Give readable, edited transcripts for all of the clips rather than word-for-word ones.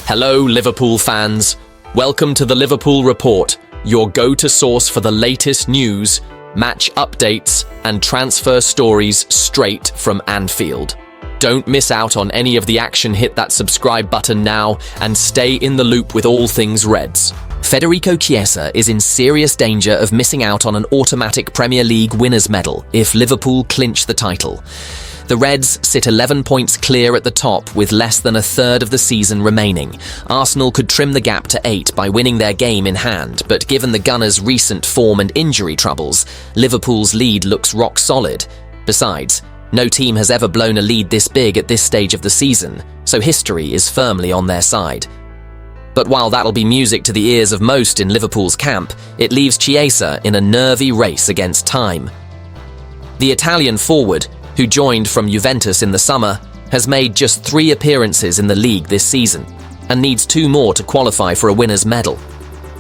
Hello, Liverpool fans. Welcome to the Liverpool Report, your go-to source for the latest news, match updates, and transfer stories straight from Anfield. Don't miss out on any of the action. Hit that subscribe button now and stay in the loop with all things Reds. Federico Chiesa is in serious danger of missing out on an automatic Premier League winners' medal if Liverpool clinch the title. The Reds sit 11 points clear at the top with less than a third of the season remaining. Arsenal could trim the gap to 8 by winning their game in hand, but given the Gunners' recent form and injury troubles, Liverpool's lead looks rock solid. Besides, no team has ever blown a lead this big at this stage of the season, so history is firmly on their side. But while that'll be music to the ears of most in Liverpool's camp, it leaves Chiesa in a nervy race against time. The Italian forward, who joined from Juventus in the summer, has made just 3 appearances in the league this season and needs 2 more to qualify for a winner's medal.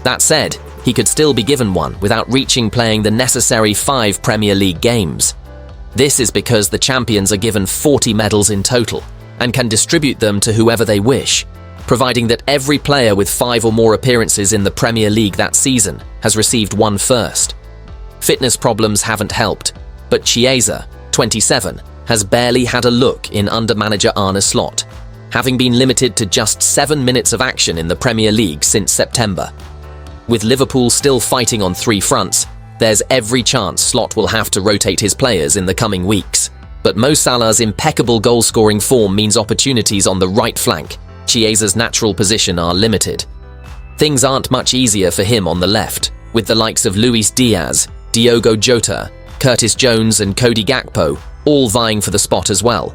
That said, he could still be given one without reaching playing the necessary 5 Premier League games. This is because the champions are given 40 medals in total and can distribute them to whoever they wish, providing that every player with 5 or more appearances in the Premier League that season has received one first. Fitness problems haven't helped, but Chiesa, 27, has barely had a look in under manager Arneslot, having been limited to just 7 minutes of action in the Premier League since September. With Liverpool still fighting on 3 fronts, there's every chance Slot will have to rotate his players in the coming weeks. But Mo Salah's impeccable goal-scoring form means opportunities on the right flank. Chiesa's natural position are limited. Things aren't much easier for him on the left, with the likes of Luis Diaz, Diogo Jota, Curtis Jones and Cody Gakpo all vying for the spot as well.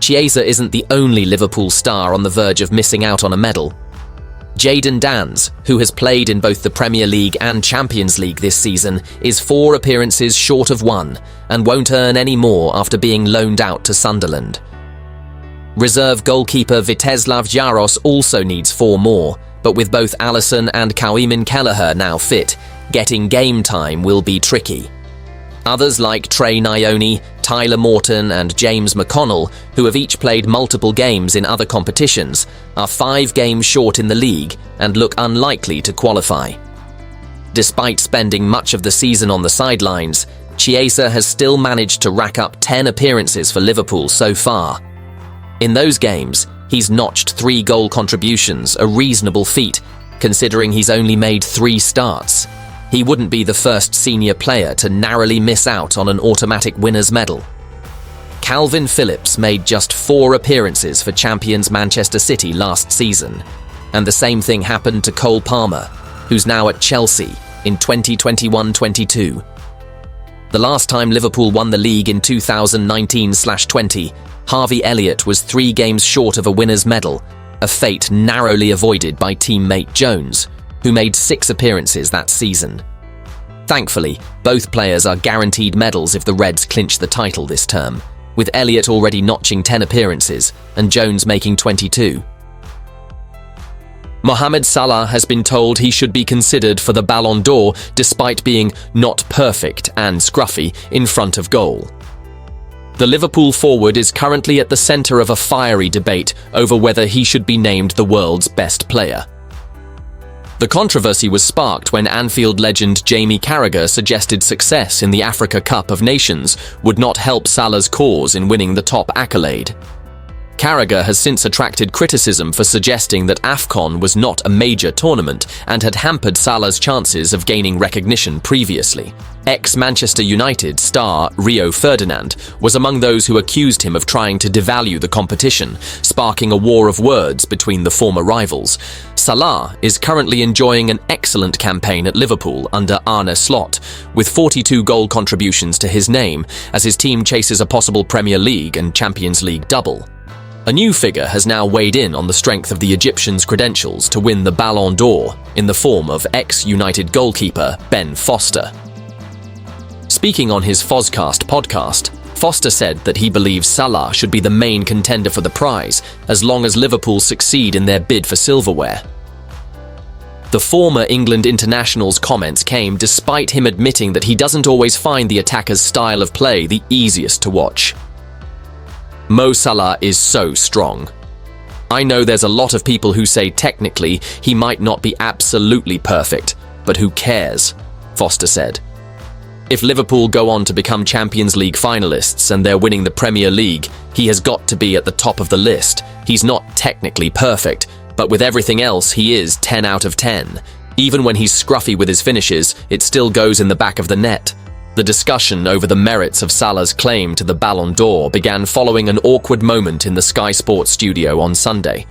Chiesa isn't the only Liverpool star on the verge of missing out on a medal. Jadon Danns, who has played in both the Premier League and Champions League this season, is 4 appearances short of 1 and won't earn any more after being loaned out to Sunderland. Reserve goalkeeper Vítězslav Jaros also needs 4 more, but with both Alisson and Kawhimin Kelleher now fit, getting game time will be tricky. Others like Trey Nyoni, Tyler Morton and James McConnell, who have each played multiple games in other competitions, are 5 games short in the league and look unlikely to qualify. Despite spending much of the season on the sidelines, Chiesa has still managed to rack up 10 appearances for Liverpool so far. In those games, he's notched 3 goal contributions, a reasonable feat, considering he's only made 3 starts. He wouldn't be the first senior player to narrowly miss out on an automatic winner's medal. Calvin Phillips made just 4 appearances for champions Manchester City last season, and the same thing happened to Cole Palmer, who's now at Chelsea in 2021-22. The last time Liverpool won the league in 2019/20, Harveyelliott was 3 games short of a winner's medal, a fate narrowly avoided by teammate Jones, who made 6 appearances that season. Thankfully, both players are guaranteed medals if the Reds clinch the title this term, with Elliott already notching 10 appearances and Jones making 22. Mohamed Salah has been told he should be considered for the Ballon d'Or despite being not perfect and scruffy in front of goal. The Liverpool forward is currently at the centre of a fiery debate over whether he should be named the world's best player. The controversy was sparked when Anfield legend Jamie Carragher suggested success in the Africa Cup of Nations would not help Salah's cause in winning the top accolade. Carragher has since attracted criticism for suggesting that AFCON was not a major tournament and had hampered Salah's chances of gaining recognition previously. Ex-Manchester United star Rio Ferdinand was among those who accused him of trying to devalue the competition, sparking a war of words between the former rivals. Salah is currently enjoying an excellent campaign at Liverpool under Arne Slot, with 42 goal contributions to his name as his team chases a possible Premier League and Champions League double. A new figure has now weighed in on the strength of the Egyptian's credentials to win the Ballon d'Or in the form of ex-United goalkeeper Ben Foster. Speaking on his Fozcast podcast, Foster said that he believes Salah should be the main contender for the prize as long as Liverpool succeed in their bid for silverware. The former England international's comments came despite him admitting that he doesn't always find the attacker's style of play the easiest to watch. Mo Salah is so strong. I know there's a lot of people who say technically he might not be absolutely perfect, but who cares? Foster said. If Liverpool go on to become Champions League finalists and they're winning the Premier League, he has got to be at the top of the list. He's not technically perfect, but with everything else, he is 10 out of 10. Even when he's scruffy with his finishes, it still goes in the back of the net. The discussion over the merits of Salah's claim to the Ballon d'Or began following an awkward moment in the Sky Sports studio on Sunday.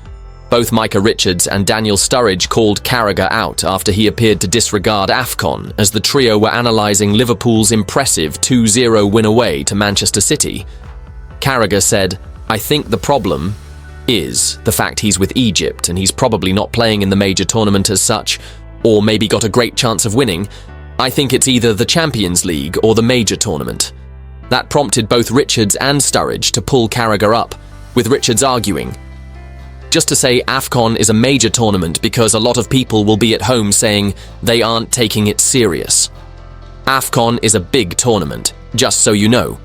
Both Micah Richards and Daniel Sturridge called Carragher out after he appeared to disregard AFCON as the trio were analysing Liverpool's impressive 2-0 win away to Manchester City. Carragher said, "I think the problem is the fact he's with Egypt and he's probably not playing in the major tournament as such, or maybe got a great chance of winning. I think it's either the Champions League or the major tournament." That prompted both Richards and Sturridge to pull Carragher up, with Richards arguing, "Just to say AFCON is a major tournament because a lot of people will be at home saying they aren't taking it serious. AFCON is a big tournament, just so you know."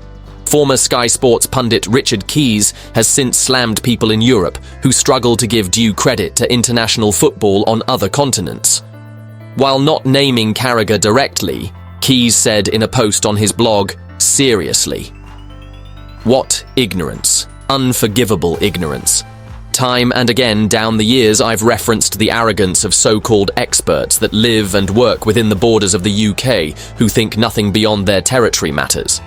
Former Sky Sports pundit Richard Keys has since slammed people in Europe who struggle to give due credit to international football on other continents. While not naming Carragher directly, Keys said in a post on his blog, "Seriously. What ignorance. Unforgivable ignorance. Time and again down the years I've referenced the arrogance of so-called experts that live and work within the borders of the UK who think nothing beyond their territory matters."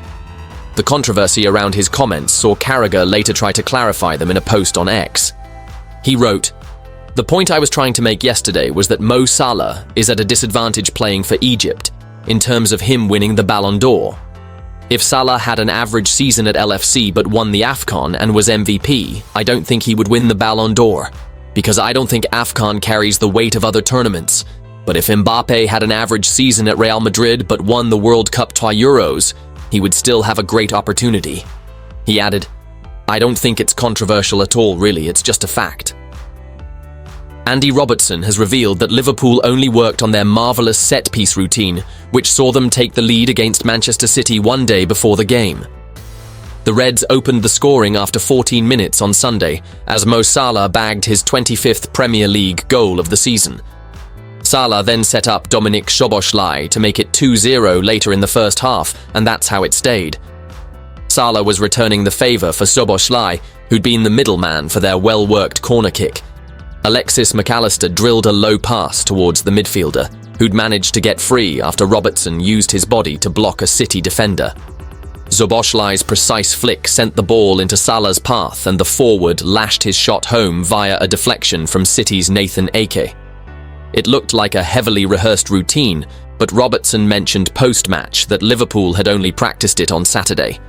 The controversy around his comments saw Carragher later try to clarify them in a post on X. He wrote, "The point I was trying to make yesterday was that Mo Salah is at a disadvantage playing for Egypt in terms of him winning the Ballon d'Or. If Salah had an average season at LFC but won the AFCON and was MVP, I don't think he would win the Ballon d'Or, because I don't think AFCON carries the weight of other tournaments. But if Mbappe had an average season at Real Madrid but won the World Cup 2 Euros, he would still have a great opportunity." He added, "I don't think it's controversial at all, really, it's just a fact." Andy Robertson has revealed that Liverpool only worked on their marvellous set-piece routine, which saw them take the lead against Manchester City one day before the game. The Reds opened the scoring after 14 minutes on Sunday, as Mo Salah bagged his 25th Premier League goal of the season. Salah then set up Dominik Szoboszlai to make it 2-0 later in the first half, and that's how it stayed. Salah was returning the favour for Szoboszlai, who'd been the middleman for their well-worked corner kick. Alexis McAllister drilled a low pass towards the midfielder, who'd managed to get free after Robertson used his body to block a City defender. Szoboszlai's precise flick sent the ball into Salah's path and the forward lashed his shot home via a deflection from City's Nathan Ake. It looked like a heavily rehearsed routine, but Robertson mentioned post-match that Liverpool had only practiced it on Saturday.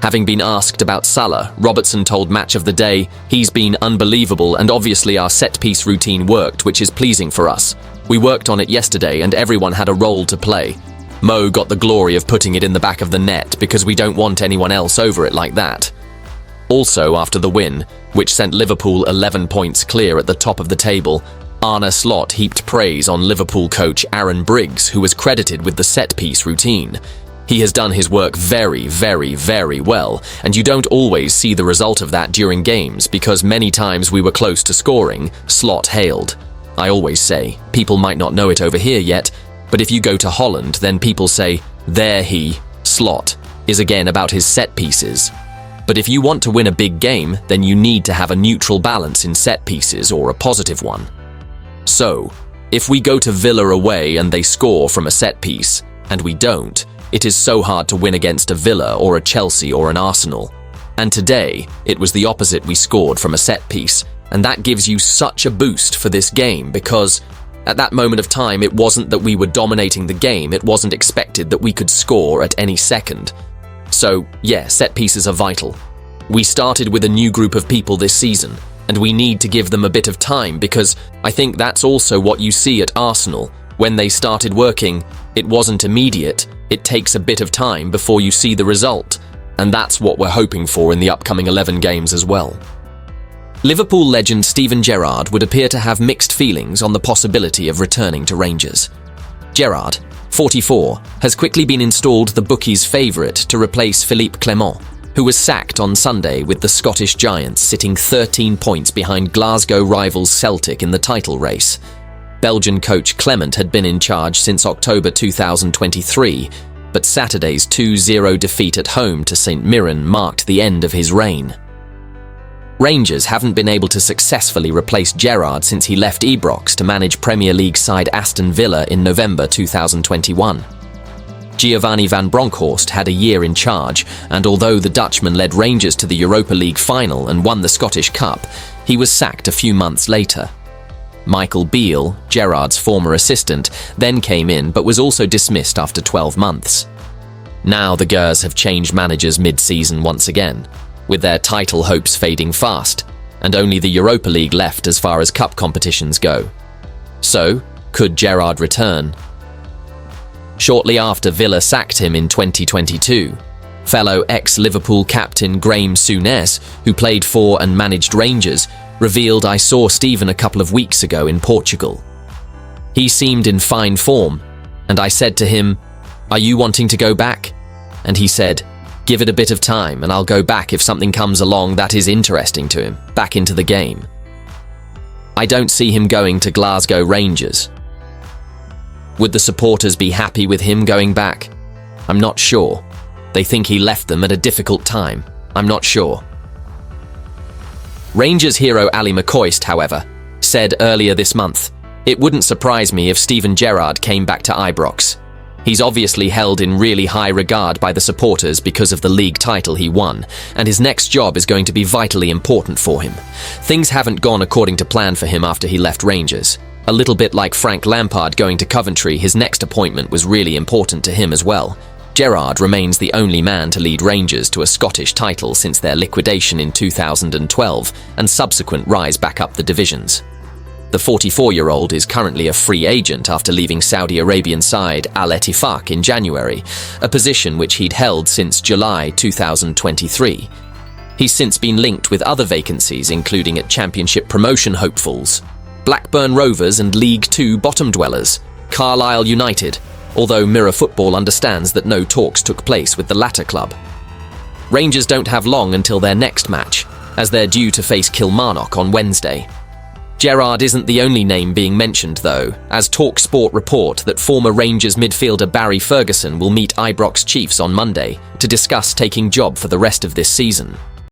Having been asked about Salah, Robertson told Match of the Day, "He's been unbelievable and obviously our set-piece routine worked, which is pleasing for us. We worked on it yesterday and everyone had a role to play. Mo got the glory of putting it in the back of the net because we don't want anyone else over it like that." Also after the win, which sent Liverpool 11 points clear at the top of the table, Arneslot heaped praise on Liverpool coach Aaron Briggs, who was credited with the set-piece routine. He has done his work very, very, very well, and you don't always see the result of that during games because many times we were close to scoring, Slot hailed. I always say, people might not know it over here yet, but if you go to Holland, then people say, there he, Slot, is again about his set pieces. But if you want to win a big game, then you need to have a neutral balance in set pieces or a positive one. So, if we go to Villa away and they score from a set piece, and we don't, it is so hard to win against a Villa or a Chelsea or an Arsenal. And today, it was the opposite. We scored from a set piece, and that gives you such a boost for this game because at that moment of time, it wasn't that we were dominating the game, it wasn't expected that we could score at any second. So, yeah, set pieces are vital. We started with a new group of people this season, and we need to give them a bit of time because I think that's also what you see at Arsenal. When they started working, it wasn't immediate. It takes a bit of time before you see the result, and that's what we're hoping for in the upcoming 11 games as well. Liverpool legend Steven Gerrard would appear to have mixed feelings on the possibility of returning to Rangers. Gerrard, 44, has quickly been installed the bookies' favourite to replace Philippe Clement, who was sacked on Sunday with the Scottish Giants sitting 13 points behind Glasgow rivals Celtic in the title race. Belgian coach Clement had been in charge since October 2023, but Saturday's 2-0 defeat at home to St Mirren marked the end of his reign. Rangers haven't been able to successfully replace Gerrard since he left Ibrox to manage Premier League side Aston Villa in November 2021. Giovanni van Bronckhorst had a year in charge, and although the Dutchman led Rangers to the Europa League final and won the Scottish Cup, he was sacked a few months later. Michael Beale, Gerrard's former assistant, then came in but was also dismissed after 12 months. Now the Gers have changed managers mid-season once again, with their title hopes fading fast, and only the Europa League left as far as cup competitions go. So, could Gerrard return? Shortly after Villa sacked him in 2022, fellow ex-Liverpool captain Graeme Souness, who played for and managed Rangers, revealed, "I saw Steven a couple of weeks ago in Portugal. He seemed in fine form, and I said to him, 'Are you wanting to go back?' And he said, 'Give it a bit of time and I'll go back if something comes along that is interesting to him, back into the game.' I don't see him going to Glasgow Rangers. Would the supporters be happy with him going back? I'm not sure. They think he left them at a difficult time. I'm not sure." Rangers hero Ali McCoist, however, said earlier this month, "It wouldn't surprise me if Steven Gerrard came back to Ibrox. He's obviously held in really high regard by the supporters because of the league title he won, and his next job is going to be vitally important for him. Things haven't gone according to plan for him after he left Rangers. A little bit like Frank Lampard going to Coventry, his next appointment was really important to him as well. Gerrard remains the only man to lead Rangers to a Scottish title since their liquidation in 2012 and subsequent rise back up the divisions. The 44-year-old is currently a free agent after leaving Saudi Arabian side Al Ettifaq in January, a position which he'd held since July 2023. He's since been linked with other vacancies, including at Championship promotion hopefuls, Blackburn Rovers and League Two bottom dwellers, Carlisle United, although Mirror Football understands that no talks took place with the latter club. Rangers don't have long until their next match, as they're due to face Kilmarnock on Wednesday. Gerrard isn't the only name being mentioned though, as TalkSport report that former Rangers midfielder Barry Ferguson will meet Ibrox Chiefs on Monday to discuss taking job for the rest of this season.